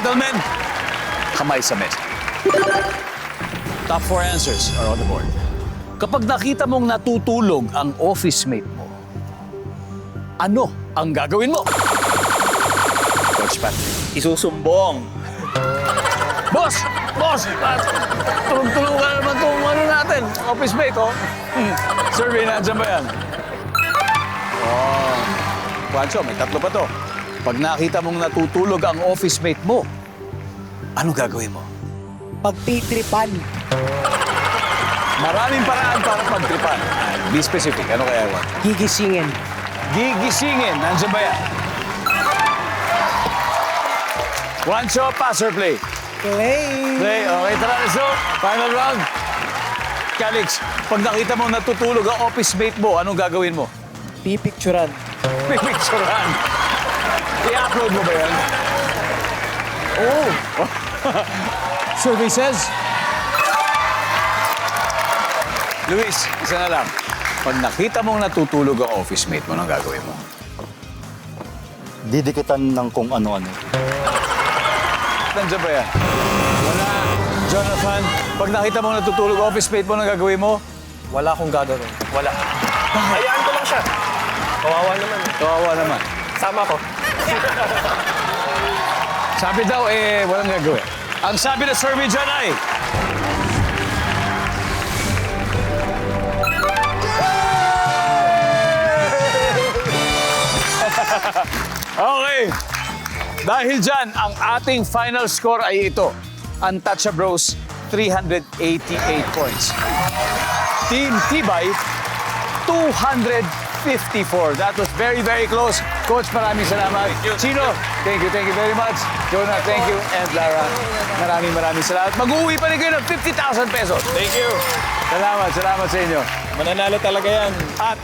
Gentlemen, kamay sa mesa. Top 4 answers are on the board. Kapag nakita mong natutulog ang office mate mo, ano ang gagawin mo? Coach Pat. Isusumbong. Boss! Boss! Tulong-tulong ka naman itong ano natin, office mate, oh. Survey, nandiyan ba yan? Oh. Juancho, may tatlo pa to. Pag nakita mong natutulog ang office mate mo, ano gagawin mo? Pagtitripan. Maraming paraan para pagtripan. Be specific. Ano kaya yun? Gigisingin. Gigisingin. Nandiyan ba yan? Juancho, pass or play? Play. Play. Okay, tara. So, final round. Calix, pag nakita mo natutulog ang office mate mo, anong gagawin mo? Pipicturan. Pipicturean. I-upload mo ba yan? Oh. Survey says? Luis, isa na lang. Pag nakita mong natutulog ang office mate mo, anong gagawin mo? Didikitan ng kung ano-ano. Nandiyan ba yan? Wala. Jonathan, pag nakita mong natutulog ang office mate mo, anong gagawin mo? Wala akong gagawin. Wala. Hayaan ko lang siya. Kawawa naman. Kawawa naman. Sama ko. Sabi daw, walang gagawin. Ang sabi na survey dyan ay... Okay. Dahil dyan, ang ating final score ay ito. Untoucha Bros, 388 points. Team Tibay, 254. That was very, very close. Coach, maraming salamat. Chino, thank you very much. Jonah, thank you. And Lara, maraming salamat. Mag-uwi pa rin kayo ng 50,000 pesos. Thank you. Salamat sa inyo. Mananalo talaga yan. At